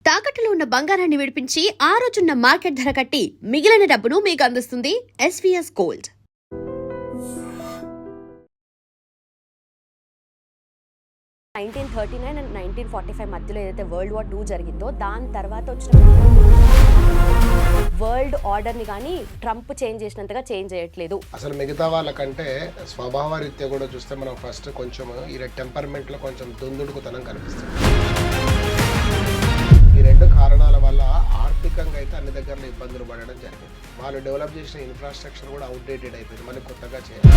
తాకట్టులో ఉన్న బంగారాన్ని విడిపించి ఆ రోజున్న మార్కెట్ ధర కట్టి మిగిలిన డబ్బును మీకు అందిస్తుంది ఎస్వీఎస్ గోల్డ్. నైన్టీన్ 39 అండ్ 1945 మధ్యలో ఏదైతే వరల్డ్ వార్ 2 జరిగిందో దాని తర్వాత వచ్చిన వరల్డ్ ఆర్డర్ని కానీ ట్రంప్ చేంజ్ చేసినంతగా చేంజ్ చేయట్లేదు. అసలు మిగతా వాళ్ళకంటే స్వభావరీత్యా కూడా చూస్తే మనం ఫస్ట్ కొంచెం ఈ టెంపర్మెంట్లో కొంచెం దుందుడుకుతనం కనిపిస్తుంది. ఈ రెండు కారణాల వల్ల ఆర్థికంగా అయితే అన్ని దగ్గరలో ఇబ్బందులు పడడం జరిగింది. వాళ్ళు డెవలప్ చేసిన ఇన్ఫ్రాస్ట్రక్చర్ కూడా అవుట్డేటెడ్ అయిపోయింది, మళ్ళీ కొత్తగా చేయాలి.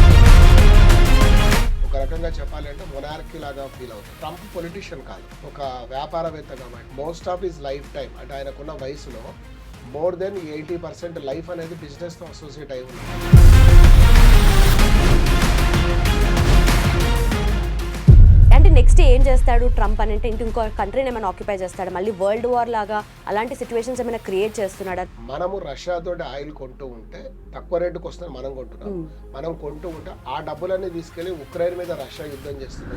ఒక రకంగా చెప్పాలి అంటే మొనార్కీ లాగా ఫీల్ అవుతుంది. ట్రంప్ పొలిటీషియన్ కాదు, ఒక వ్యాపారవేత్త కాబట్టి most of his life time అంటే ఆయనకున్న వయసులో మోర్ దెన్ 80% లైఫ్ అనేది బిజినెస్తో అసోసియేట్ అయి ఉంది. అంటే నెక్స్ట్ ఏం చేస్తాడు ట్రంప్ అని అంటే ఇంకో కంట్రీని ఏమైనా ఆక్యుపై చేస్తాడు, మళ్ళీ వరల్డ్ వార్ లాగా అలాంటి సిచ్యువేషన్స్ ఏమైనా క్రియేట్ చేస్తున్నాడా? మనము రష్యాతో ఆయిల్ కొంటూ ఉంటే తక్కువ రేటుకు వస్తుంది, మనం కొంటున్నాం. మనం కొంటూ ఉంటే ఆ డబ్బులన్నీ తీసుకెళ్లి ఉక్రెయిన్ మీద రష్యా యుద్ధం చేస్తుంది.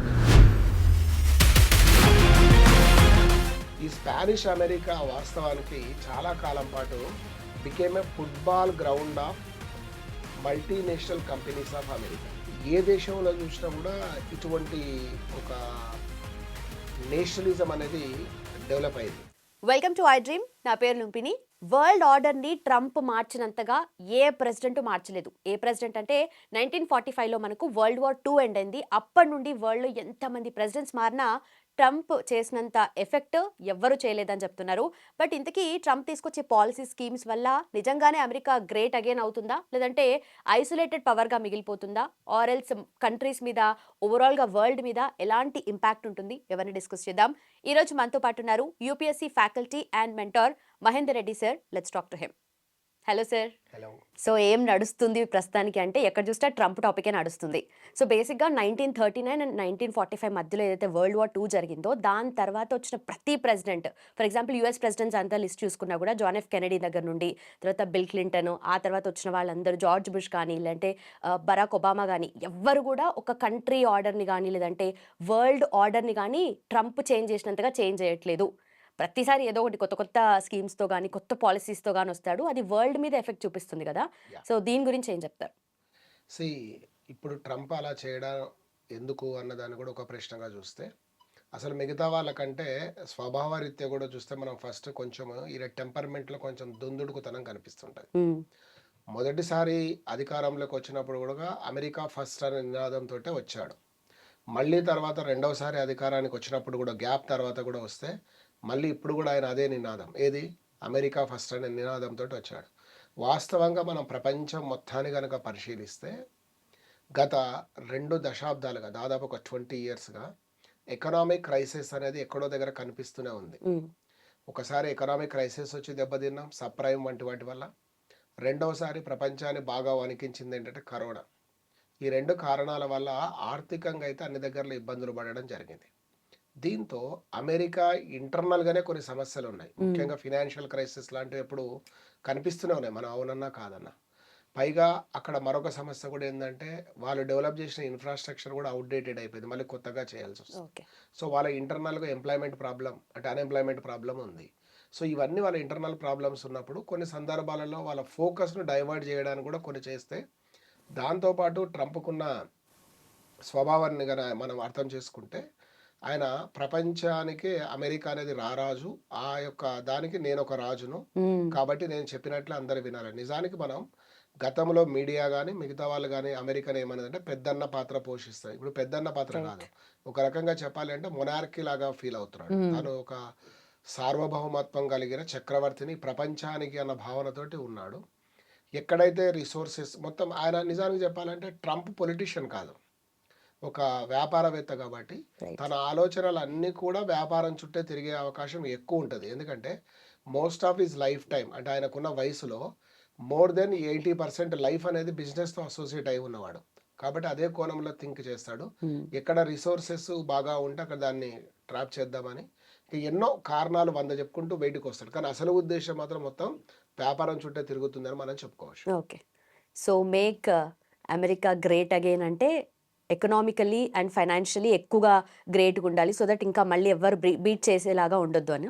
ఈ స్పానిష్ అమెరికా వాస్తవానికి చాలా కాలం పాటు became a football ground of multinational companies of America. ఏ దేశంలో చూసినా కూడా ఇటువంటి ఒక నేషనలిజం అనేది డెవలప్ అయింది. Welcome to I dream. నా పేరు లుంపిని. వరల్డ్ ఆర్డర్ని ట్రంప్ మార్చినంతగా ఏ ప్రెసిడెంట్ మార్చలేదు. ఏ ప్రెసిడెంట్ అంటే 1945లో మనకు వరల్డ్ వార్ 2 ఎండ్ అయింది. అప్పటి నుండి వరల్డ్లో ఎంతమంది ప్రెసిడెంట్స్ మారినా ట్రంప్ చేసినంత ఎఫెక్ట్ ఎవ్వరూ చేయలేదని చెప్తున్నారు. బట్ ఇంతకీ ట్రంప్ తీసుకొచ్చే పాలసీ స్కీమ్స్ వల్ల నిజంగానే అమెరికా గ్రేట్ అగైన్ అవుతుందా, లేదంటే ఐసోలేటెడ్ పవర్గా మిగిలిపోతుందా, ఆర్ ఎల్స్ కంట్రీస్ మీద ఓవరాల్గా వరల్డ్ మీద ఎలాంటి ఇంపాక్ట్ ఉంటుంది, ఎవరిని డిస్కస్ చేద్దాం. ఈరోజు మనతో పాటు ఉన్నారు UPSC faculty and mentor Mahender Reddy sir. Let's talk to him. Hello sir. Hello. So ఏం నడుస్తుంది ప్రస్తుతానికి అంటే ఎక్కడ చూస్తే ట్రంప్ టాపికే నడుస్తుంది. సో బేసిక్గా 1939 అండ్ 1945 మధ్యలో ఏదైతే వరల్డ్ వార్ 2 జరిగిందో దాని తర్వాత వచ్చిన ప్రతి president, for example US presidents అంతా లిస్ట్ చూసుకున్నా కూడా జాన్ ఎఫ్ కెనడీ దగ్గర నుండి, తర్వాత బిల్ క్లింటన్, ఆ తర్వాత వచ్చిన వాళ్ళందరూ జార్జ్ బుష్ కానీ లేదంటే బరాక్ ఒబామా కానీ ఎవ్వరు కూడా ఒక కంట్రీ ఆర్డర్ని కానీ లేదంటే వరల్డ్ ఆర్డర్ని కానీ ట్రంప్ చేంజ్ చేసినంతగా చేంజ్ చేయట్లేదు. ప్రతిసారి ఏదో ఒకటి కొత్త కొత్త స్కీమ్స్తో కానీ కొత్త పాలసీస్తో కానీ వస్తాడు. అది వరల్డ్ మీద ఎఫెక్ట్ చూపిస్తుంది కదా. సో దీని గురించి ఏం చెప్తారు? ఇప్పుడు ట్రంప్ అలా చేయడం ఎందుకు అన్నదాన్ని కూడా ఒక ప్రశ్నగా చూస్తే, అసలు మిగతా వాళ్ళకంటే స్వభావరీత్యా కూడా చూస్తే మనం ఫస్ట్ కొంచెం ఈ టెంపర్మెంట్లో కొంచెం దుందుడుకుతనం కనిపిస్తుంటుంది. మొదటిసారి అధికారంలోకి వచ్చినప్పుడు కూడా అమెరికా ఫస్ట్ అనే నినాదంతో వచ్చాడు. మళ్ళీ తర్వాత రెండవసారి అధికారానికి వచ్చినప్పుడు కూడా గ్యాప్ తర్వాత కూడా వస్తే మళ్ళీ ఇప్పుడు కూడా ఆయన అదే నినాదం, ఏది అమెరికా ఫస్ట్ అనే నినాదంతో వచ్చాడు. వాస్తవంగా మనం ప్రపంచం మొత్తాన్ని కనుక పరిశీలిస్తే గత 2 దశాబ్దాలుగా దాదాపు ఒక 20 yearsగా ఎకనామిక్ క్రైసిస్ అనేది ఎక్కడో దగ్గర కనిపిస్తూనే ఉంది. ఒకసారి ఎకనామిక్ క్రైసిస్ వచ్చి దెబ్బతిన్నాం సబ్ప్రైమ్ వంటి వాటి వల్ల. రెండవసారి ప్రపంచాన్ని బాగా వణికించింది ఏంటంటే కరోనా. ఈ 2 కారణాల వల్ల ఆర్థికంగా అయితే అన్ని దగ్గరలో ఇబ్బందులు పడడం జరిగింది. దీంతో అమెరికా ఇంటర్నల్గానే కొన్ని సమస్యలు ఉన్నాయి, ముఖ్యంగా ఫినాన్షియల్ క్రైసిస్ లాంటివి ఎప్పుడు కనిపిస్తూనే ఉన్నాయి, మనం అవునన్నా కాదన్నా. పైగా అక్కడ మరొక సమస్య కూడా ఏంటంటే వాళ్ళు డెవలప్ చేసిన ఇన్ఫ్రాస్ట్రక్చర్ కూడా అవుట్డేటెడ్ అయిపోయింది, మళ్ళీ కొత్తగా చేయాల్సి వస్తుంది. సో వాళ్ళ ఇంటర్నల్గా ఎంప్లాయ్మెంట్ ప్రాబ్లం అంటే అన్ఎంప్లాయ్మెంట్ ప్రాబ్లం ఉంది. సో ఇవన్నీ వాళ్ళ ఇంటర్నల్ ప్రాబ్లమ్స్ ఉన్నప్పుడు కొన్ని సందర్భాలలో వాళ్ళ ఫోకస్ను డైవర్ట్ చేయడానికి కూడా కొన్ని చేస్తే, దాంతోపాటు ట్రంప్కున్న స్వభావాన్ని కనుక మనం అర్థం చేసుకుంటే ఆయన ప్రపంచానికి అమెరికా అనేది రారాజు, ఆ యొక్క దానికి నేను ఒక రాజును కాబట్టి నేను చెప్పినట్లు అందరు వినాలి. నిజానికి మనం గతంలో మీడియా కానీ మిగతా వాళ్ళు కానీ అమెరికన్ ఏమన్నదంటే పెద్దన్న పాత్ర పోషిస్తాయి. ఇప్పుడు పెద్దన్న పాత్ర కాదు, ఒక రకంగా చెప్పాలి అంటే మొనార్కీ లాగా ఫీల్ అవుతున్నాడు. తను ఒక సార్వభౌమత్వం కలిగిన చక్రవర్తిని ప్రపంచానికి అన్న భావనతోటి ఉన్నాడు. ఎక్కడైతే రిసోర్సెస్ మొత్తం ఆయన, నిజానికి చెప్పాలంటే ట్రంప్ పొలిటీషియన్ కాదు, ఒక వ్యాపారవేత్త కాబట్టి తన ఆలోచనలు అన్నీ కూడా వ్యాపారం చుట్టే తిరిగే అవకాశం ఎక్కువ ఉంటుంది. ఎందుకంటే most of his life time అంటే ఆయనకున్న వయసులో మోర్ దెన్ 80% లైఫ్ అనేది బిజినెస్తో అసోసియేట్ అయి ఉన్నవాడు కాబట్టి అదే కోణంలో థింక్ చేస్తాడు. ఎక్కడ రిసోర్సెస్ బాగా ఉంటే అక్కడ దాన్ని ట్రాప్ చేద్దామని ఎన్నో కారణాలు 100 చెప్పుకుంటూ బయటకు వస్తాడు. కానీ అసలు ఉద్దేశం మాత్రం మొత్తం వ్యాపారం చుట్టే తిరుగుతుందని మనం చెప్పుకోవచ్చు. Okay. So make America great again అంటే ఎకనామికల్లీ అండ్ ఫైనాన్షియలీ ఎక్కువగా గ్రేట్గా ఉండాలి, సో దట్ ఇంకా మళ్ళీ ఎవ్వరు బీట్ చేసేలాగా ఉండొద్దు అని.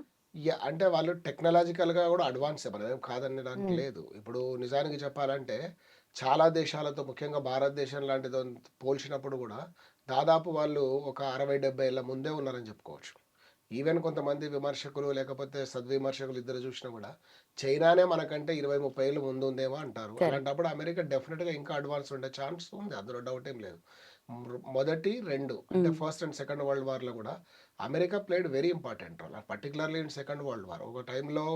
అంటే వాళ్ళు టెక్నాలజికల్‌గా గూడా అడ్వాన్సే మనమేం కాదనడానికి హ్మ్. లేదు. ఇప్పుడు నిజానికి చెప్పాలంటే చాలా దేశాలతో ముఖ్యంగా భారతదేశం లాంటిదో పోల్చినప్పుడు గూడా దాదాపు వాళ్ళు ఒక 60, 70 ఏళ్ల ముందే ఉన్నారని చెప్పుకోవచ్చు. ఈవెన్ కొంతమంది విమర్శకులు లేకపోతే సద్విమర్శకులు ఇద్దరు చూసినా గూడా చైనానే మనకంటే 20, 30 ఏళ్ళు ముందుందేమో అంటారు. కరెక్ట్. అలాంటప్పుడు అమెరికా డెఫినిట్‌గా ఇంకా అడ్వాన్స్ ఉండే ఛాన్స్ ఉంది. అందులో డౌట్ ఏం లేదు. మొదటి 2 అంటే hmm. First and second world వార్‌లో గూడా America played very important role. Particularly in second world war. ఒక టైంలో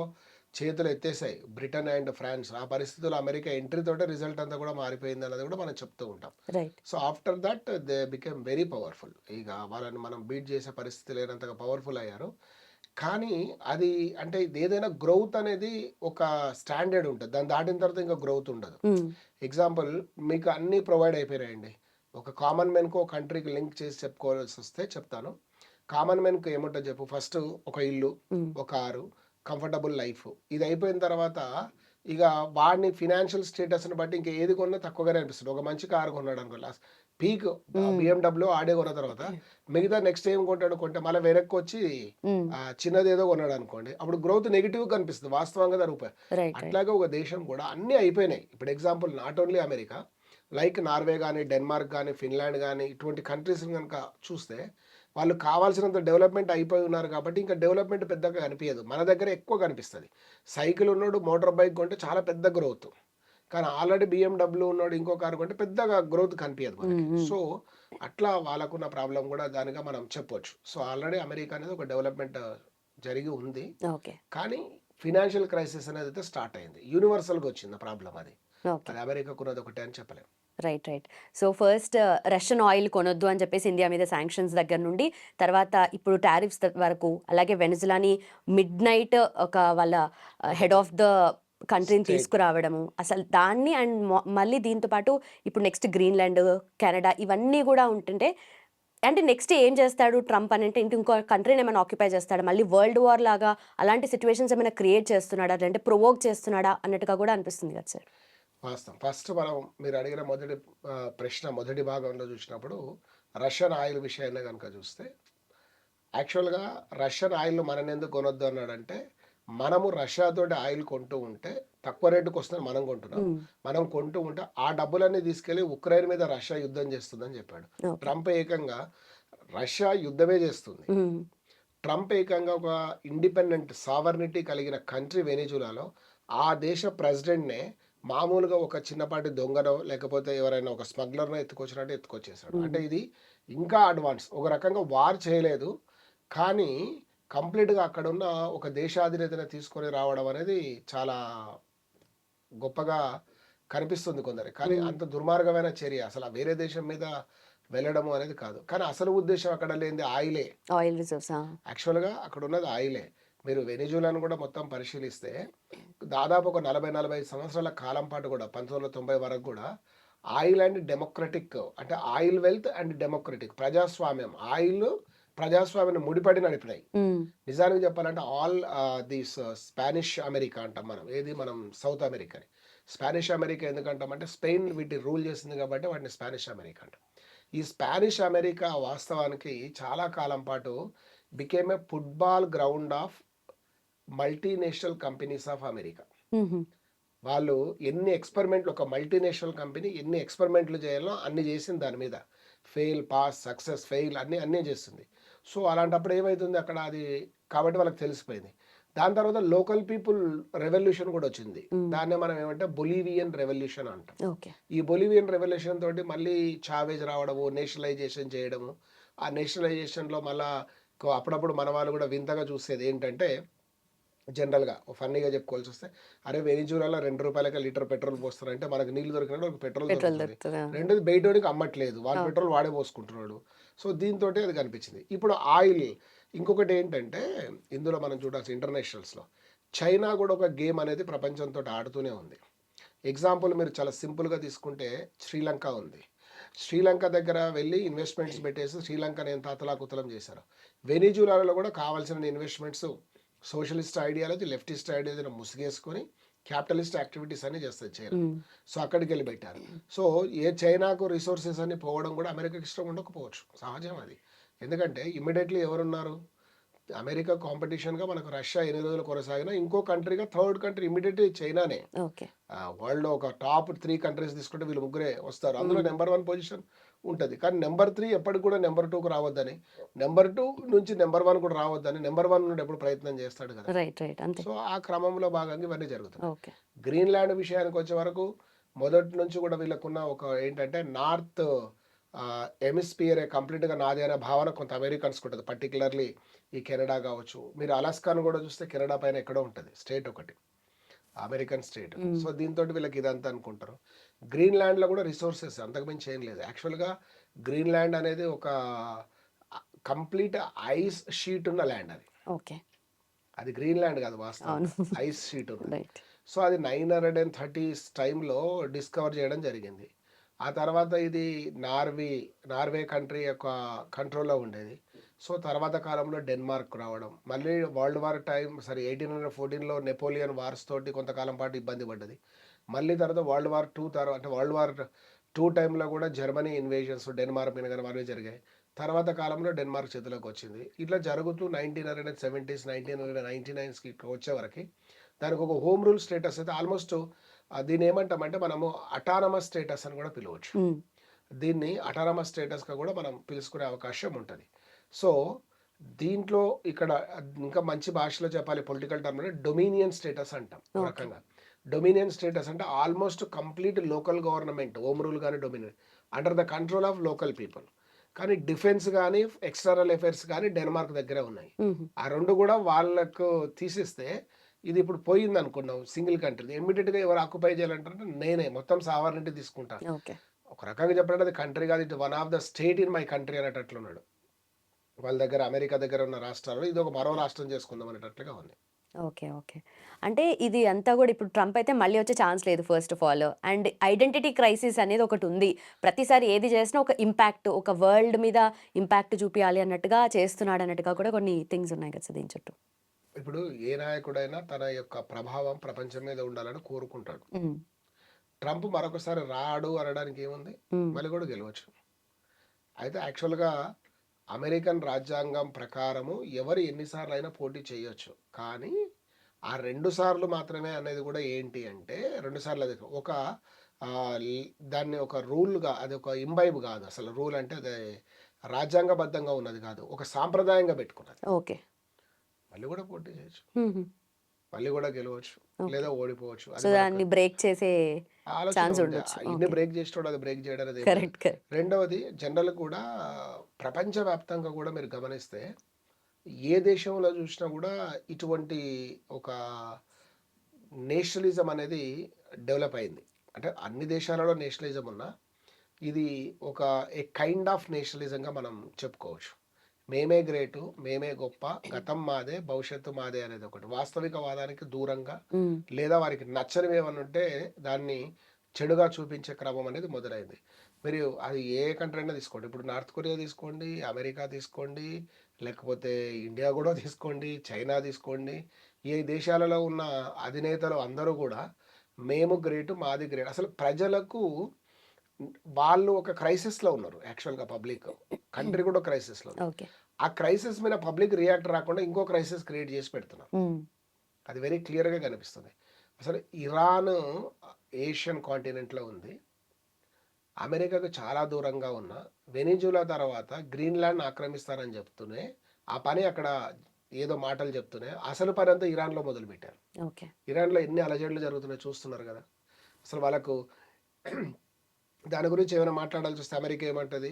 చేతులు ఎత్తేసాయి బ్రిటన్ అండ్ ఫ్రాన్స్. ఆ పరిస్థితుల్లో అమెరికా ఎంట్రీ తోటే రిజల్ట్ అంతా కూడా మారిపోయిందన్నది కూడా మనం చెప్తూ ఉంటాం. Right. So, after that they became very powerful. ఇక వాళ్ళని మనం బీట్ చేసే పరిస్థితి లేనంతగా పవర్‌ఫుల్ అయ్యారు. కానీ అది అంటే ఇదేదైనా గ్రోత్ అనేది ఒక స్టాండర్డ్ ఉంటది. దాన్ని దాటిన తర్వాత ఇంకా గ్రోత్ ఉండదు. హ్మ్. ఎగ్జాంపుల్ మీకు అన్నీ ప్రొవైడ్ అయిపోయినాయండి. ఒక కామన్ మ్యాన్‌కో కంట్రీకి లింక్ చేసి చెప్పుకోవాల్సొస్తే చెప్తాను. కామన్ మ్యాన్‌కి ఏముంటది చెప్పు? ఫస్ట్ ఒక ఇల్లు, హ్మ్. ఒక కారు, కంఫర్టబుల్ లైఫ్. ఇది అయిపోయిన తర్వాత ఇగ వాడిని ఫినాన్షియల్ స్టేటస్‌ని బట్టి ఇంక ఏది కొన్నా తక్కువగానే అనిపిస్తది. ఒక మంచి కారు కొన్నాడనుకో పీక్ హ్మ్. బీఎండబ్ల్యూ ఆడే కొన్న తర్వాత మిగతా నెక్స్ట్ ఏం కొంటాడు? కొంటే మళ్ళా వెనక్కొచ్చి హ్మ్. చిన్నదేదో కొన్నాడనుకోండి. అప్పుడు గ్రోత్ నెగెటివ్‌గా కనిపిస్తది. వాస్తవంగా దాని రైట్. రైట్. అట్లాగే ఒక దేశం కూడా అన్నీ అయిపోయినాయి. ఇప్పుడు example not only America, like Norway గాని, డెన్మార్క్ గాని, ఫిన్లాండ్ గాని ఇటువంటి కంట్రీస్‌ని గనుక చూస్తే వాళ్ళు కావాల్సినంత డెవలప్‌మెంట్ అయిపోయి ఉన్నారు కాబట్టి ఇంకా డెవలప్‌మెంట్ పెద్దగా కనిపియదు. మన దగ్గర ఎక్కువ కనిపిస్తది. సైకిల్ ఉన్నోడు మోటార్ బైక్ కొంటే చాలా పెద్ద గ్రోత్. కానీ ఆల్రెడీ బీఎండబ్ల్యూ ఉన్నోడు ఇంకో కారు కొంటే పెద్దగా గ్రోత్ కనిపియదు హ్మ్. మనకి. హ్మ్. సో, అట్లా వాళ్ళకున్న ప్రాబ్లమ్ గూడా దానిగా మనం చెప్పొచ్చు. సో, ఆల్రెడీ అమెరికా అనేది ఒక డెవలప్‌మెంట్ జరిగి ఉంది. ఓకే. కానీ ఫినాన్షియల్ క్రైసిస్ అనేదైతే స్టార్ట్ అయింది. యూనివర్సల్‌గా వచ్చింది ఆ ప్రాబ్లమ్ అది. ఓకే. అది అమెరికాకున్నది ఒకటే అని చెప్పలేం. Right. Right. So, first Russian oil కొనొద్దు అని చెప్పేసి ఇండియా మీద శాంక్షన్స్ దగ్గర నుండి, తర్వాత ఇప్పుడు టారిఫ్స్ వరకు, అలాగే వెనిజులాని మిడ్‌నైట్ ఒక వాళ్ళ హెడ్ ఒకటి ఆఫ్ ద కంట్రీని స్టేట్ తీసుకురావడము. అసలు దాన్ని అండ్ మళ్ళీ దీంతో పాటు ఇప్పుడు నెక్స్ట్ గ్రీన్‌లాండ్, కెనడా ఇవన్నీ గూడా ఉంటుంటే అంటే నెక్స్ట్ ఏం చేస్తాడు ట్రంప్ అనంటే ఇంకో కంట్రీని ఏమైనా ఆక్యుపై చేస్తాడా? మళ్ళీ వరల్డ్ వార్ లాగా అలాంటి సిట్యుయేషన్స్ ఏమైనా క్రియేట్ చేస్తున్నాడా? లేదంటే ప్రొవోక్ చేస్తున్నాడా అన్నట్టుగా గూడా అనిపిస్తుంది కదా సార్. వాస్తవం. ఫస్ట్ మనం మీరు అడిగిన మొదటి ప్రశ్న మొదటి భాగంలో చూసినప్పుడు రష్యన్ ఆయిల్ విషయాన్ని గనుక చూస్తే యాక్చువల్‌గా రష్యన్ ఆయిల్‌ను మననెందుకు కొనొద్దు అన్నాడంటే, మనము రష్యాతోటి ఆయిల్ కొంటూ ఉంటే తక్కువ రేటుకొస్తుందని మనం కొంటున్నాం. హ్మ్. మనం కొంటూ ఉంటే ఆ డబ్బులన్నీ తీసుకెళ్ళి ఉక్రెయిన్ మీద రష్యా యుద్ధం చేస్తుందని చెప్పాడు. ఓకే. ట్రంప్ ఏకంగా రష్యా యుద్ధమే చేస్తుంది. హ్మ్. ట్రంప్ ఏకంగా ఒక ఇండిపెండెంట్ సావర్నిటీ కలిగిన కంట్రీ వెనిజులాలో ఆ దేశ ప్రెసిడెంట్‌నే మామూలుగా ఒక చిన్నపాటి దొంగనో, లేకపోతే ఎవరైనా ఒక స్మగ్లర్‌నో ఎత్తుకొచ్చినట్టు ఎత్తుకొచ్చేసాడు. హ్మ్. అంటే ఇది ఇంకా అడ్వాన్స్. ఒక రకంగా వార్ చేయలేదు. కానీ కంప్లీట్‌గా అక్కడున్న ఒక దేశాధినేతని తీసుకొని రావడం అనేది చాలా గొప్పగా కనిపిస్తుంది కొందరికి. కానీ హ్మ్. అంత దుర్మార్గమైన చర్య. అసల వేరే దేశం మీద వెళ్ళడము అనేది కాదు. కానీ అసలు ఉద్దేశ్యం అక్కడ లేనిది ఆయిలే. Oil reserves. ఆ! యాక్చువల్‌గా అక్కడున్నది ఆయిలే. మీరు వెనిజులాను గూడా మొత్తం పరిశీలిస్తే దాదాపు ఒక 40, 45 సంవత్సరాల కాలం పాటు గూడా 1990 వరకు గూడా ఆయిల్ అండ్ డెమోక్రటిక్ అంటే ఆయిల్ వెల్త్ అండ్ డెమోక్రటిక్ ప్రజాస్వామ్యం. ఆయిల్ ప్రజాస్వామ్యాన్ని ముడిపడి నడిపినాయి. హ్మ్. నిజానికి చెప్పాలంటే ఆల్ దిస్ స్పానిష్ అమెరికా అంటాం మనం. ఏది మనం సౌత్ అమెరికాని. స్పానిష్ అమెరికా ఎందుకంటామంటే స్పెయిన్ వీటిని రూల్ చేసింది కాబట్టి వాటిని స్పానిష్ అమెరికా అంటాం. ఈ స్పానిష్ అమెరికా వాస్తవానికి చాలా కాలం పాటు became a football ground of multinational companies of America. హుహు. వాళ్ళు ఎన్ని ఎక్స్‌పెరిమెంట్‌లు ఒక మల్టీనేషనల్ కంపెనీ ఎన్ని ఎక్స్‌పెరిమెంట్‌లు చేయాలో అన్ని చేసింది దాని మీద. ఫెయిల్, పాస్, సక్సెస్, ఫెయిల్ అన్నీ చేస్తుంది. సో, అలాంటప్పుడు ఏమైతుంది అక్కడ అది కాబట్టి వాళ్ళకి తెలిసిపోయింది. దాని తర్వాత లోకల్ పీపుల్ రెవల్యూషన్ కూడా వచ్చింది. హ్మ్. దాన్నే మనం ఏమంటే బొలీవియన్ రెవల్యూషన్ అంటాం. ఓకే. ఈ బొలీవియన్ రెవల్యూషన్ తోటి మళ్ళీ చావేజ్ రావడము, నేషనలైజేషన్ చేయడము. ఆ నేషనలైజేషన్‌లో మళ్ళా అప్పుడప్పుడు మన వాళ్ళు కూడా వింతగా చూసేది ఏంటంటే జనరల్‌గా ఫన్నీగా చెప్పుకోవాల్సొస్తే, అరే! వెనిజులాలో రూ. 2 లీటర్ పెట్రోల్ పోస్తున్నారంటే మనకు నీళ్లు దొరికినట్టు వాళ్ళకి పెట్రోల్ పెట్రోల్ దొరుకుతుంది. దొరుకుతదా? రెండోది బయటోనికి అమ్మట్లేదు. వాని ఓకే. పెట్రోల్ వాడే పోసుకుంటున్నాడు. సో, దీనితోటి అది కనిపించింది. ఇప్పుడు ఆయిల్ ఇంకొకటేంటంటే ఇందులో మనం చూడాల్సిన ఇంటర్నేషనల్స్‌లో చైనా కూడా ఒక గేమ్ అనేది ప్రపంచంతోటి ఆడుతూనే ఉంది. ఎగ్జాంపుల్ మీరు చాలా సింపుల్‌గా తీసుకుంటే శ్రీలంక ఉంది. శ్రీలంక దగ్గర వెళ్లి ఇన్వెస్ట్‌మెంట్స్ పెట్టేసి శ్రీలంకని ఎంత అతలాకుతలం చేశారో. వెనిజులాలో కూడా కావాల్సిన ఇన్వెస్ట్‌మెంట్స్ సోషలిస్ట్ ఐడియాలజీ, లెఫ్టిస్ట్ ఐడియాలజీని ముసుగేసుకొని క్యాపిటలిస్ట్ యాక్టివిటీస్ అన్నీ చేస్తది చైనా. హ్మ్. సో, అక్కడికెళ్ళి పెట్టారు. సో, చైనాకు రిసోర్సెస్ అన్నీ పోవడం కూడా అమెరికాకి ఇష్టం ఉండకపోవచ్చు. సహజం అది. ఎందుకంటే ఇమ్మీడియేట్‌లీ ఎవరున్నారు? అమెరికా కాంపిటీషన్గా మనకు రష్యా ఎన్ని రోజులు కొనసాగినా ఇంకో కంట్రీగా థర్డ్ కంట్రీ ఇమీడియట్లీ చైనానే. ఓకే. వరల్డ్‌లో ఒక టాప్ 3 కంట్రీస్ తీసుకుంటే వీళ్ళు ముగ్గురే వస్తారు. అందులో నెంబర్ 1 పొజిషన్ ఉంటది. కానీ నెంబర్ 3 ఎప్పటికి కూడా నెంబర్ 2కి రావద్దని, నెంబర్ 2 నుంచి నెంబర్ 1 కూడా రావద్దని, నెంబర్ 1 నుండి ఎప్పుడు ప్రయత్నం చేస్తాడు కదా! రైట్. రైట్. అంతే. సో, ఆ క్రమంలో భాగంగా ఇవన్నీ జరుగుతున్నాయి. ఓకే. గ్రీన్‌లాండ్ విషయానికొచ్చే వరకు మొదటి నుంచి కూడా వీళ్ళకున్న ఒక ఏంటంటే నార్త్ హెమిస్ఫియరే కంప్లీట్‌గా నాదే అనే భావన కొంత అమెరికన్స్‌కి ఉంటది. పర్టిక్యులర్‌లీ ఈ కెనడా కావచ్చు. మీరు అలాస్కాను కూడా చూస్తే కెనడా పైన ఎక్కడో ఉంటది. స్టేట్ ఒకటి. American state. హ్మ్. సో, దీనితోటి వీళ్ళకి ఇదంతా అనుకుంటారు. గ్రీన్‌లాండ్‌లో కూడా రిసోర్సెస్ అంతకు మించి ఏం లేదు. యాక్చువల్‌గా గ్రీన్‌లాండ్ అనేది ఒక కంప్లీట్ ఐస్ షీట్ ఉన్న ల్యాండ్ అది. ఓకే. అది గ్రీన్‌లాండ్ కాదు వాస్తవంగా. అవును. ఐస్ షీట్ ఉన్నది. రైట్. సో, అది 930s టైంలో డిస్కవర్ చేయడం జరిగింది. ఆ తర్వాత ఇది నార్వే కంట్రీ యొక్క కంట్రోల్‌లో ఉండేది. సో, తర్వాత కాలంలో డెన్మార్క్ రావడం, మళ్ళీ వరల్డ్ వార్ 1814లో నెపోలియన్ వార్స్ తోటి కొంతకాలం పాటు ఇబ్బంది పడ్డది. మళ్ళీ తర్వాత వరల్డ్ వార్ 2 అంటే వరల్డ్ వార్ 2 టైంలో కూడా జర్మనీ ఇన్వేషన్స్ డెన్మార్క్ మీద గాని అవన్నీ జరిగాయి. తర్వాత కాలంలో డెన్మార్క్ చేతిలోకి వచ్చింది. ఇట్లా జరుగుతూ 1970s, 1999స్‌కి ఇట్లా వచ్చేవరకి దానికి ఒక హోమ్ రూల్ స్టేటస్ అయితే ఆల్మోస్ట్ దీన్ని ఏమంటామంటే మనము అటానమస్ స్టేటస్ అని కూడా పిలవచ్చు. హ్మ్. దీన్ని అటానమస్ స్టేటస్‌గా కూడా మనం పిలుచుకునే అవకాశం ఉంటది. సో, దీంట్లో ఇక్కడ ఇంకా మంచి భాషలో చెప్పాలి పొలిటికల్ టర్మ్‌లో డొమినియన్ స్టేటస్ అంటాం ఒక ఓకే. రకంగా. డొమినియన్ స్టేటస్ అంటే almost complete local government home rule గాని dominion under the control of local people. కానీ డిఫెన్స్ గాని, ఎక్స్‌టర్నల్ అఫైర్స్ గాని డెన్మార్క్ దగ్గరే ఉన్నాయి. హుహు. ఆ 2 కూడా వాళ్ళకు తీసిస్తే ఇది ఇప్పుడు పోయిందనుకున్నాం సింగిల్ కంట్రీ. ఇమ్మీడియేట్‌గా ఎవరు ఆక్యుపై చేయాలంటారంటే నేనే మొత్తం సావరినిటీ తీసుకుంటా. ఓకే. ఒక రకంగా చెప్పాలంటే అది కంట్రీ కాదు. It one of the state in my country అనేటట్లున్నాడు. వాళ్ళ దగ్గర అమెరికా దగ్గర ఉన్న రాష్ట్రాల్లో ఇది ఒక మరో రాష్ట్రం చేసుకుందాం అనేటట్లుగా ఉంది. ఓకే. ఓకే. అంటే ఇది అంతా గూడా ఇప్పుడు ట్రంప్ అయితే మళ్ళీ వచ్చే ఛాన్స్ లేదు first of all. And identity crisis అనేది ఒకటుంది. ప్రతిసారి ఏది చేసినా ఒక ఇంపాక్ట్, ఒక వరల్డ్ మీద ఇంపాక్ట్ చూపియాలి అన్నట్టుగా చేస్తున్నాడన్నట్టుగా కూడా కొన్ని థింగ్స్ ఉన్నాయి కదా! దీని చుట్టూ. ఇప్పుడు ఏ నాయకుడైనా తన యొక్క ప్రభావం ప్రపంచం మీద ఉండాలని కోరుకుంటాడు. హ్మ్. ట్రంప్ మరొకసారి రాడు అనడానికి ఏముంది? హ్మ్. మళ్ళీ కూడా గెలవచ్చు. అయితే యాక్చువల్‌గా అమెరికన్ రాజ్యాంగం ప్రకారము ఎవరు ఎన్ని సార్లైనా పోటీ చేయొచ్చు. కానీ ఆ 2 సార్లు మాత్రమే అనేది కూడా ఏంటి అంటే 2 సార్లు అది ఒక దాన్ని ఒక రూల్‌గా అది ఒక ఇంబైబ్ కాదు. అసలు రూల్ అంటే అది రాజ్యాంగబద్ధంగా ఉన్నది కాదు. ఒక సాంప్రదాయంగా పెట్టుకున్నది. ఓకే. మళ్ళీ కూడా పోటీ చేయొచ్చు. హుహు. మళ్ళీ కూడా గెలవచ్చు. ఓకే. లేదా ఓడిపోవచ్చు. సో, అది మనకు దాన్ని బ్రేక్ చేసే ఆలోచన ఛాన్స్ ఉంది. ఉండొచ్చు. ఇన్ని ఓకే. బ్రేక్ చేసేటోడు అది బ్రేక్ చేయడం అనేది ఏం లేదు. కరెక్ట్. కరెక్ట్. రెండవది జనరల్ కూడా ప్రపంచవ్యాప్తంగా కూడా మీరు గమనిస్తే ఏ దేశంలో చూసినా కూడా ఇటువంటి ఒక నేషనలిజం అనేది డెవలప్ అయింది. అంటే అన్ని దేశాలలో నేషనలిజం ఉన్నా ఇది ఒక ఏ కైండ్ ఆఫ్ నేషనలిజంగా మనం చెప్పుకోవచ్చు. మేమే గ్రేటు, మేమే గొప్ప, గతం మాదే, భవిష్యత్తు మాదే అనేది ఒకటి. వాస్తవికవాదానికి దూరంగా హ్మ్. లేదా వారికి నచ్చనివి ఏమన్నా ఉంటే దాన్ని చెడుగా చూపించే క్రమం అనేది మొదలైంది. మీరు అది ఏ కంట్రీ అయినా తీసుకోండి. ఇప్పుడు నార్త్ కొరియా తీసుకోండి, అమెరికా తీసుకోండి, లేకపోతే ఇండియా కూడా తీసుకోండి, చైనా తీసుకోండి. ఈ దేశాలలో ఉన్న అధినేతలు అందరూ కూడా మేము గ్రేటు, మాది గ్రేట్. అసలు ప్రజలకు వాళ్ళు ఒక క్రైసిస్‌లో ఉన్నారు యాక్చువల్‌గా పబ్లిక్. కంట్రీ కూడా క్రైసిస్‌లో ఉంది. ఓకే. ఆ క్రైసిస్ మీద పబ్లిక్ రియాక్ట్ రాకుండా ఇంకో క్రైసిస్ క్రియేట్ చేసి పెడుతున్నారు. హ్మ్. అది వెరీ క్లియర్‌గా కనిపిస్తుంది. అసలు ఇరాన్ ఏషియన్ కాంటినెంట్‌లో ఉంది. అమెరికాకు చాలా దూరంగా ఉన్న వెనిజులా తర్వాత గ్రీన్‌లాండ్‌ని ఆక్రమిస్తారని చెప్తూనే, ఆ పని అక్కడ ఏదో మాటలు చెప్తూనే అసలు పనంతా ఇరాన్‌లో మొదలుపెట్టారు. ఓకే. ఇరాన్‌లో ఎన్ని అలజడులు జరుగుతున్నాయో చూస్తున్నారు కదా! అసలు వాళ్ళకు దాని గురించి ఏమైనా మాట్లాడాల్సి వస్తే అమెరికా ఏమంటది?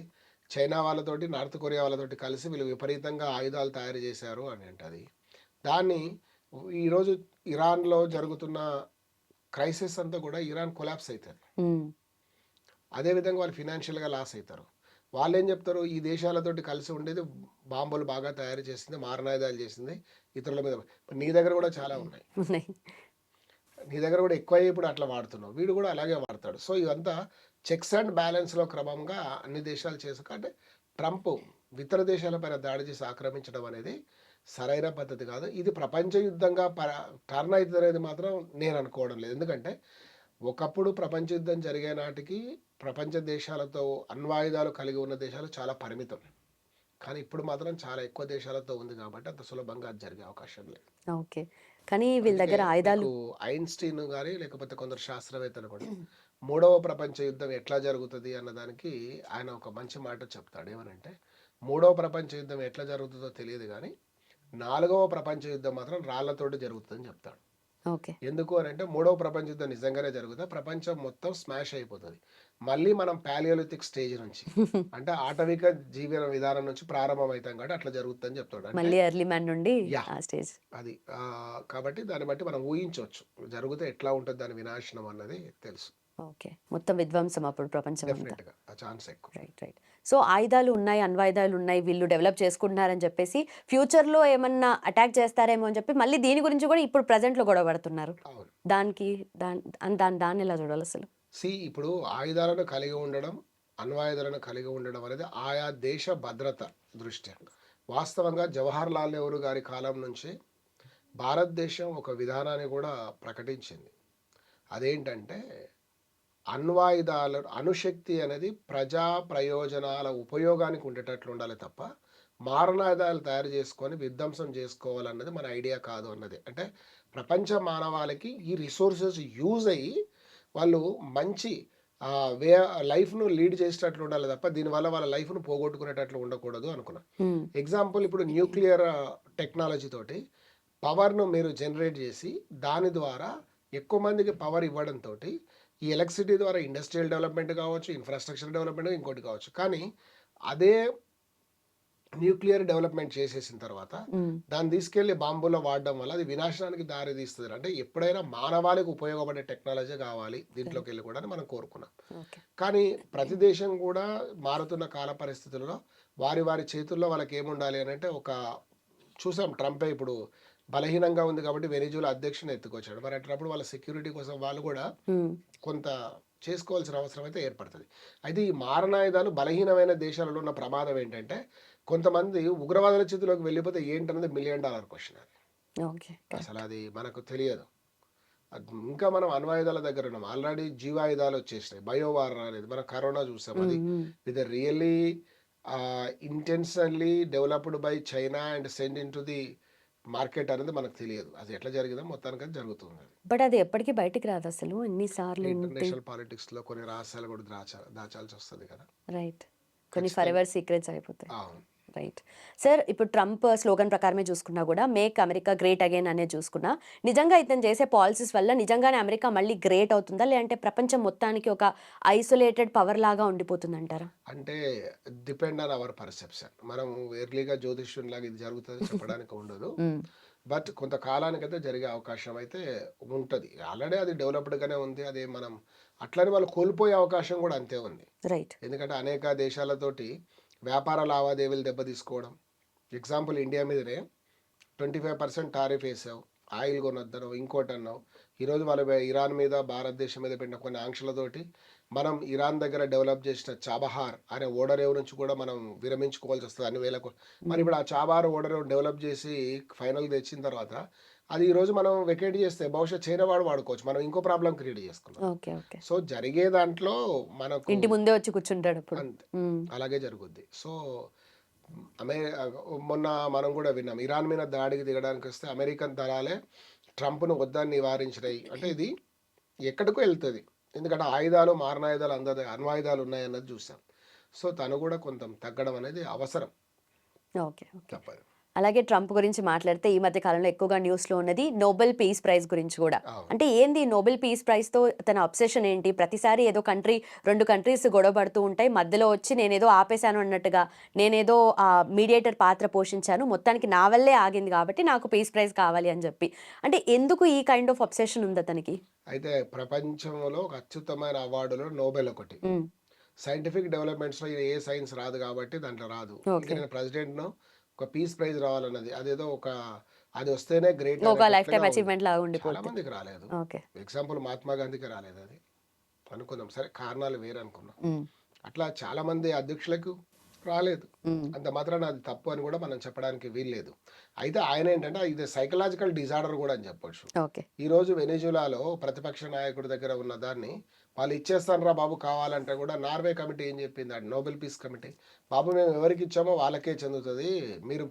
చైనా వాళ్ళతోటి, నార్త్ కొరియా వాళ్ళతోటి కలిసి వీళ్ళు విపరీతంగా ఆయుధాలు తయారు చేశారు అని అంటది. దాన్ని ఈరోజు ఇరాన్‌లో జరుగుతున్న క్రైసిస్ అంతా కూడా ఇరాన్ కొలాప్స్ అయితది. హ్మ్. అదే విధంగా వాళ్ళు ఫినాన్షియల్‌గా లాస్ అయితారు. వాళ్ళేం చెప్తారు? ఈ దేశాలతోటి కలిసి ఉండేది బాంబులు బాగా తయారు చేసింది, మారణాయుధాలు చేసింది, ఇతరుల మీద నీ దగ్గర కూడా చాలా ఉన్నాయి. ఉన్నాయి. నీ దగ్గర కూడా ఎక్కువయ్యి ఇప్పుడు అట్లా వాడుతున్నావు. వీడు కూడా అలాగే వాడతాడు. సో, ఇదంతా చెక్స్ అండ్ బ్యాలెన్స్‌లో క్రమంగా అన్ని దేశాలు అంటే ట్రంప్ ఇతర దేశాలపైన దాడి చేసి ఆక్రమించడం అనేది సరైన పద్ధతి కాదు. ఇది ప్రపంచ యుద్ధంగా టర్న్ అయితదనేది మాత్రం నేను అనుకోవడం లేదు. ఎందుకంటే ఒకప్పుడు ప్రపంచ యుద్ధం జరిగే నాటికి ప్రపంచ దేశాలతో అణ్వాయుధాలు కలిగి ఉన్న దేశాలు చాలా పరిమితం. కానీ ఇప్పుడు మాత్రం చాలా ఎక్కువ దేశాలతో ఉంది కాబట్టి అంత సులభంగా అది జరిగే అవకాశం లేదు. ఓకే. కానీ వీళ్ళ అందుకే దగ్గర ఆయుధాలు మీకు ఐన్స్టీన్ గాని లేకపోతే కొందరు శాస్త్రవేత్తలు కూడా మూడవ ప్రపంచ యుద్ధం ఎట్లా జరుగుతుంది అన్నదానికి ఆయన ఒక మంచి మాట చెప్తాడు. ఏమనంటే మూడవ ప్రపంచ యుద్ధం ఎట్లా జరుగుతుందో తెలియదు కానీ నాలుగవ ప్రపంచ యుద్ధం మాత్రం రాళ్లతోటి జరుగుతుందని చెప్తాడు. ఓకే. ఎందుకు అని అంటే మూడవ ప్రపంచ యుద్ధం నిజంగానే జరుగుతుంది, ప్రపంచం మొత్తం స్మాష్ అయిపోతుంది. మళ్ళీ మనం పాలియోలిథిక్ స్టేజ్ నుంచి అంటే ఆటవిక జీవన విధానం నుంచి ప్రారంభం అవుతాం కాబట్టి అట్లా జరుగుతుందని చెప్తాడు. అంటే మళ్ళీ ఎర్లీ మ్యాన్ నుండి యా ఆ స్టేజ్. అది కాబట్టి దాన్ని బట్టి మనం ఊహించవచ్చు జరిగితే ఎట్లా ఉంటుంది దాని వినాశనం అన్నది తెలుసు. ఓకే. మొత్తం విధ్వంసం అప్పుడు ప్రపంచం అంతా. డెఫినెట్గా ఆ ఛాన్స్ ఎక్కువ. Right, right. సో ఆయుధాలు ఉన్నాయి, అణ్వాయుధాలు ఉన్నాయి, వీళ్ళు డెవలప్ చేసుకుంటున్నారని చెప్పేసి ఫ్యూచర్లో ఏమన్నా అటాక్ చేస్తారేమో అని చెప్పి మళ్ళీ దీని గురించి కూడా ఇప్పుడు ప్రజెంట్లో గొడవ పడుతున్నారు. అవును. దానికి దాన్ని ఎలా చూడాలి అసలు? ఇప్పుడు ఆయుధాలను కలిగి ఉండడం, అణ్వాయుధాలను కలిగి ఉండడం అనేది ఆయా దేశ భద్రత దృష్ట్యా వాస్తవంగా జవహర్ లాల్ నెహ్రూ గారి కాలం నుంచి భారతదేశం ఒక విధానాన్ని కూడా ప్రకటించింది. అదేంటంటే అణుశక్తి అనేది ప్రజా ప్రయోజనాల ఉపయోగానికి ఉండేటట్లు ఉండాలి తప్ప మారణాయుధాలు తయారు చేసుకొని విధ్వంసం చేసుకోవాలన్నది మన ఐడియా కాదు అన్నది. అంటే ప్రపంచ మానవాళికి ఈ రిసోర్సెస్ యూజ్ అయ్యి వాళ్ళు మంచి వే లైఫ్ను లీడ్ చేసేటట్లు ఉండాలి తప్ప దీనివల్ల వాళ్ళ లైఫ్ను పోగొట్టుకునేటట్లు ఉండకూడదు అనుకున్నా. ఎగ్జాంపుల్ ఇప్పుడు న్యూక్లియర్ టెక్నాలజీ తోటి పవర్ను మీరు జనరేట్ చేసి దాని ద్వారా ఎక్కువ మందికి పవర్ ఇవ్వడంతో ఈ ఎలక్ట్రిసిటీ ద్వారా ఇండస్ట్రియల్ డెవలప్మెంట్ కావచ్చు, ఇన్ఫ్రాస్ట్రక్చర్ డెవలప్మెంట్ ఇంకోటి కావచ్చు. కానీ అదే న్యూక్లియర్ డెవలప్మెంట్ చేసేసిన తర్వాత దాన్ని తీసుకెళ్లి బాంబులో వాడడం వల్ల అది వినాశనానికి దారి తీస్తుంది. అంటే ఎప్పుడైనా మానవాళికి ఉపయోగపడే టెక్నాలజీ కావాలి దీంట్లోకి వెళ్ళి కూడా మనం కోరుకున్నాం. కానీ ప్రతి దేశం కూడా మారుతున్న కాల పరిస్థితుల్లో వారి వారి చేతుల్లో వాళ్ళకి ఏముండాలి అని అంటే ఒక చూసాం ట్రంపే ఇప్పుడు బలహీనంగా ఉంది కాబట్టి వెనిజులా అధ్యక్షుని ఎత్తుకొచ్చాడు. మరి అట్లప్పుడు వాళ్ళ సెక్యూరిటీ కోసం వాళ్ళు కూడా కొంత చేసుకోవాల్సిన అవసరం అయితే ఏర్పడుతుంది. అయితే ఈ మారణాయుధాలు బలహీనమైన దేశాలలో ఉన్న ప్రమాదం ఏంటంటే కొంతమంది ఉగ్రవాదుల చేతిలోకి వెళ్ళిపోతే ఏంటన్నది $1 మిలియన్ క్వశ్చన్. అది అసలు అది మనకు తెలియదు. ఇంకా మనం అణ్వాయుధాల దగ్గర ఉన్నాం. ఆల్రెడీ జీవాయుధాలు వచ్చేసినాయి, బయోవార్ అనేది మనం కరోనా చూసాం. అది with really intentionally developed by China and send in to the market అనేది మనకు తెలియదు. అది ఎట్లా జరిగిందో మొత్తానికి అది జరుగుతుంది. బట్ అది ఎప్పటికీ బయటికి రాదు అసలు ఎన్నిసార్లు. ఇంటర్నేషనల్ పాలిటిక్స్ లో కొన్ని రహస్యాలు కూడా దాచాల్సి వస్తుంది కదా. రైట్. కొన్ని ఫరెవర్ సీక్రెట్స్ అయిపోతాయి. అవును. Right sir. ఇప్పుడు ట్రంప్ స్లోగన్ ప్రకారమే చూసుకున్నా కూడా మేక్ అమెరికా గ్రేట్ అగైన్ అనేది చూసుకున్నా నిజంగా ఇతను చేసే పాలసీస్ వల్ల నిజంగానే అమెరికా మళ్ళీ గ్రేట్ అవుతుందా, లేదంటే ప్రపంచం మొత్తానికి ఒక ఐసోలేటెడ్ పవర్ లాగా ఉండిపోతుంది అంటారా? అంటే డిపెండ్ ఆన్ అవర్ పర్సెప్షన్. మనం ఎర్లీగా జ్యోతిష్యం లాగా ఇది జరుగుతుంది చెప్పడానికి ఉండదు. బట్ కొంతకాలానికైతే జరిగే అవకాశం అయితే ఉంటుంది. ఆల్రెడీ అది డెవలప్డ్గానే ఉంది. అదే మనం అట్లనే వాళ్ళు కోల్పోయే అవకాశం కూడా అంతే ఉంది. రైట్. ఎందుకంటే అనేక దేశాలతోటి వ్యాపార లావాదేవీలు దెబ్బతీసుకోవడం. ఎగ్జాంపుల్ ఇండియా మీదనే 25% టారిఫ్ వేసావు, ఆయిల్ కొనొద్దను, ఇంకోటి అన్నావు. ఈరోజు వాళ్ళు ఇరాన్ మీద భారతదేశం మీద పెట్టిన కొన్ని ఆంక్షలతోటి మనం ఇరాన్ దగ్గర డెవలప్ చేసిన చాబహార్ అనే ఓడరేవు నుంచి కూడా మనం విరమించుకోవాల్సి వస్తుంది అన్ని వేల. మరి ఇప్పుడు ఆ చాబహార్ ఓడరేవు డెవలప్ చేసి ఫైనల్ తెచ్చిన తర్వాత అది ఈరోజు మనం వెకేట్ చేస్తే బహుశా చైనా వాడు వాడుకోవచ్చు, మనం ఇంకో ప్రాబ్లం క్రియేట్ చేసుకున్నాం. సో జరిగే దాంట్లో మనకు ఇంటి ముందే వచ్చి కూర్చుంటాడు అంతే, అలాగే జరుగుద్ది. సో మొన్న మనం కూడా విన్నాం, ఇరాన్ మీద దాడికి దిగడానికి వస్తే అమెరికన్ దళాలే ట్రంప్ను వద్దని నివారించినాయి. అంటే ఇది ఎక్కడికో వెళ్తుంది, ఎందుకంటే ఆయుధాలు మారణాయుధాలు అణ్వాయుధాలు ఉన్నాయన్నది చూసాం. సో తను కూడా కొంత తగ్గడం అనేది అవసరం. తప్పదు. అలాగే ట్రంప్ గురించి మాట్లాడితే ఈ మధ్య కాలంలో ఎక్కువగా న్యూస్లో ఉన్నది నోబెల్ పీస్ ప్రైజ్ గురించి కూడా. అంటే ఏంది నోబెల్ పీస్ ప్రైజ్తో తన అబ్సెషన్ ఏంటి? ప్రతిసారి ఏదో రెండు కంట్రీస్ గొడవ పడుతూ ఉంటాయి, మధ్యలో వచ్చి నేనేదో ఆపేశాను అన్నట్టుగా, నేనేదో మీడియేటర్ పాత్ర పోషించాను, మొత్తానికి నా వల్లే ఆగింది కాబట్టి నాకు పీస్ ప్రైజ్ కావాలి అని చెప్పి. అంటే ఎందుకు ఈ కైండ్ ఆఫ్ అబ్సెషన్ ఉంది అతనికి? అయితే ప్రపంచంలో ఒక అత్యుత్తమైన అవార్డులో నోబెల్ ఒకటి. సైంటిఫిక్ డెవలప్మెంట్స్లో ఏ సైన్స్ రాదు కాబట్టి దాంట్లో రాదు. నేను ప్రెసిడెంట్ను ఒక పీస్ ప్రైజ్ రావాలన్నది అదేదో అది వస్తేనే గ్రేట్, లైఫ్ టైం అచీవ్మెంట్ లాగా ఉండిపోతుంది. చాలా మందికి రాలేదు. ఎగ్జాంపుల్ మహాత్మా గాంధీకి రాలేదు, అది అనుకుందాం, సరే కారణాలు వేరే అనుకున్నాం. అట్లా చాలా మంది అధ్యక్షులకు రాలేదు. మ్మ్. అంత మాత్రాన అది తప్పు అని కూడా మనం చెప్పడానికి వీల్లేదు. అయితే ఆయన ఏంటంటే ఇది సైకలాజికల్ డిజార్డర్ కూడా అని చెప్పొచ్చు. ఓకే. ఈరోజు వెనిజులాలో ప్రతిపక్ష నాయకుడి దగ్గర ఉన్న దాన్ని వాళ్ళు ఇచ్చేస్తానురా బాబు కావాలంటే కూడా నార్వే కమిటీ ఏం చెప్పింది, అది నోబెల్ పీస్ కమిటీ, బాబు మేము ఎవరికి ఇచ్చామో వాళ్ళకే చెందుతుంది, మీరు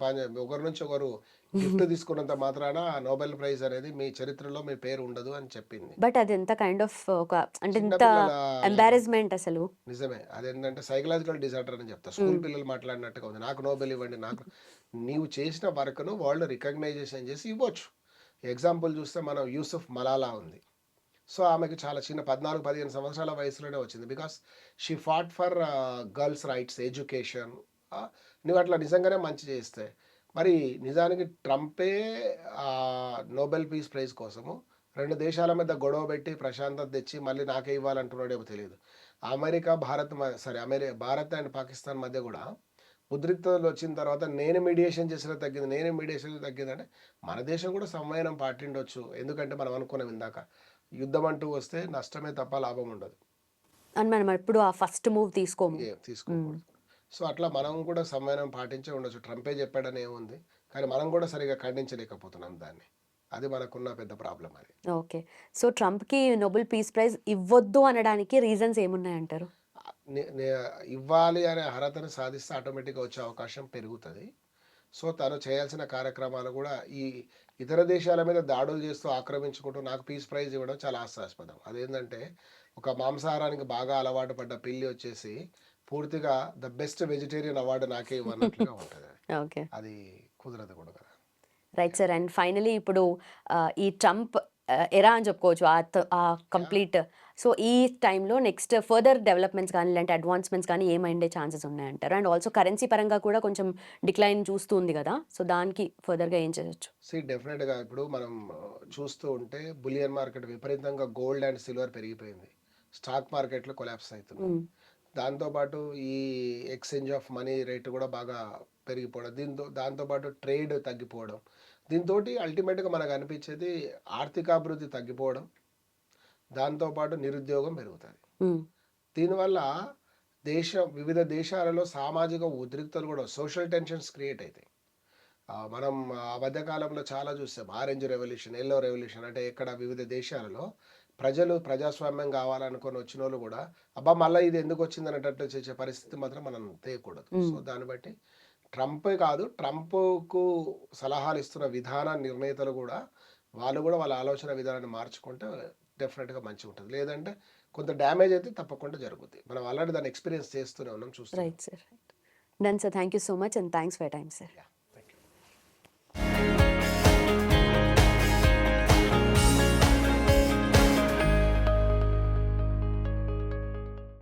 ఒకరి నుంచి ఒకరు గిఫ్ట్ తీసుకున్నంత మాత్రాన నోబెల్ ప్రైజ్ అనేది మీ చరిత్రలో మీ పేరు ఉండదు అని చెప్పింది. బట్ అది ఎంత కైండ్ ఆఫ్ ఒక అంటే ఇంత చిన్నపిల్లల ఎంబారెస్మెంట్ అసలు. నిజమే, అదేంటంటే సైకలాజికల్ డిజార్డర్ అని చెప్తా. స్కూల్ పిల్లలు మాట్లాడినట్టుగా ఉంది, నాకు నోబెల్ ఇవ్వండి, నాకు నీవు చేసిన వర్క్ను వాళ్ళు రికగ్నైజేషన్ చేసి ఇవ్వచ్చు. ఎగ్జాంపుల్ చూస్తే మనం యూసుఫ్ మలాలా ఉంది. సో ఆమెకి చాలా చిన్న 14-15 సంవత్సరాల వయసులోనే వచ్చింది. Because she fought for girls rights, education. నువ్వు అట్లా నిజంగానే మంచి చేస్తే మరి నిజానికి ట్రంపే నోబెల్ పీస్ ప్రైజ్ కోసము 2 దేశాల మధ్య గొడవ పెట్టి ప్రశాంతత తెచ్చి మళ్ళీ నాకే ఇవ్వాలంటున్నాడేమో తెలియదు. భారత్ అండ్ పాకిస్తాన్ మధ్య కూడా ఉద్రిక్తతలు వచ్చిన తర్వాత నేను మీడియేషన్ తగ్గిందంటే మన దేశం కూడా సంవయనం పాటిండొచ్చు. ఎందుకంటే మనం అనుకున్నాం ఇందాక, యుద్ధం అంటూ వస్తే నష్టమే తప్ప లాభం ఉండదు, అని మనం ఎప్పుడు ఆ ఫస్ట్ మూవ్ తీసుకోము. తీసుకోకూడదు. సో అట్లా మనం కూడా సంవయనం పాటించే ఉండొచ్చు. ట్రంపే చెప్పాడని ఏముంది, కానీ మనం కూడా సరిగా ఖండించలేకపోతున్నాం దాన్ని. అది మనకున్న పెద్ద ప్రాబ్లం అది. ఓకే. సో ట్రంప్కి నోబెల్ పీస్ ప్రైజ్ ఇవ్వొద్దు అనడానికి రీజన్స్ ఏమున్నాయంటారు? ఇవ్వాలి అనే అర్హతను సాధిస్తే ఆటోమేటిక్గా వచ్చే అవకాశం పెరుగుతుంది. సో తను చేయాల్సిన కార్యక్రమాలు కూడా ఈ ఇతర దేశాల మీద దాడులు చేస్తూ ఆక్రమించుకుంటూ నాకు పీస్ ప్రైజ్ ఇవ్వడం చాలా హాస్యాస్పదం. అదేంటంటే ఒక మాంసాహారానికి బాగా అలవాటు పడ్డ పిల్లి వచ్చేసి పూర్తిగా ద బెస్ట్ వెజిటేరియన్ అవార్డు నాకే ఇవ్వనట్లుగా ఉంటుంది. ఓకే. అది కుదరదు కూడా కదా. Right sir. అండ్ ఫైనలీ ఇప్పుడు ఈ ట్రంప్ ఎరా అని చెప్పుకోవచ్చు ఆ కంప్లీట్. సో ఈ టైంలో నెక్స్ట్ ఫర్దర్ డెవలప్మెంట్స్ కానీ ఇలాంటి అడ్వాన్స్మెంట్స్ కానీ ఏమైండే ఛాన్సెస్ ఉన్నాయంటారు? అండ్ ఆల్సో కరెన్సీ పరంగా కూడా కొంచెం డిక్లైన్ చూస్తుంది కదా, సో దానికి ఫర్దర్గా ఏం చేయొచ్చు? డెఫినెట్గా ఇప్పుడు మనం చూస్తూ ఉంటే బులియన్ మార్కెట్ విపరీతంగా గోల్డ్ అండ్ సిల్వర్ పెరిగిపోయింది, స్టాక్ మార్కెట్లో కొలాప్స్ అవుతుంది. దాంతోపాటు ఈ ఎక్స్చేంజ్ ఆఫ్ మనీ రేటు కూడా బాగా పెరిగిపోవడం, దాంతోపాటు ట్రేడ్ తగ్గిపోవడం, దీంతో అల్టిమేట్గా మనకు అనిపించేది ఆర్థికాభివృద్ధి తగ్గిపోవడం, దాంతోపాటు నిరుద్యోగం పెరుగుతుంది. దీనివల్ల వివిధ దేశాలలో సామాజిక ఉద్రిక్తలు కూడా, సోషల్ టెన్షన్స్ క్రియేట్ అవుతాయి. మనం ఆ మధ్యకాలంలో చాలా చూసాం, ఆరెంజ్ రెవల్యూషన్, ఎల్లో రెవల్యూషన్, అంటే ఇక్కడ వివిధ దేశాలలో ప్రజలు ప్రజాస్వామ్యం కావాలనుకొని వచ్చిన వాళ్ళు కూడా అబ్బా మళ్ళీ ఇది ఎందుకు వచ్చింది అనేటట్టు చేసే పరిస్థితి మాత్రం మనం తేయకూడదు. సో దాన్ని బట్టి ట్రంపే కాదు, ట్రంప్కు సలహాలు ఇస్తున్న విధాన నిర్ణేతలు కూడా వాళ్ళు కూడా వాళ్ళ ఆలోచన విధానాన్ని మార్చుకుంటే డెఫినెట్గా మంచిగా ఉంటుంది. లేదంటే కొంత డ్యామేజ్ అయితే తప్పకుండా జరుగుతుంది. మనం ఆల్రెడీ దాన్ని ఎక్స్పీరియన్స్ చేస్తూనే ఉన్నాం, చూస్తున్నాం. Right sir. Right. Done sir. Thank you so much and thanks for time sir.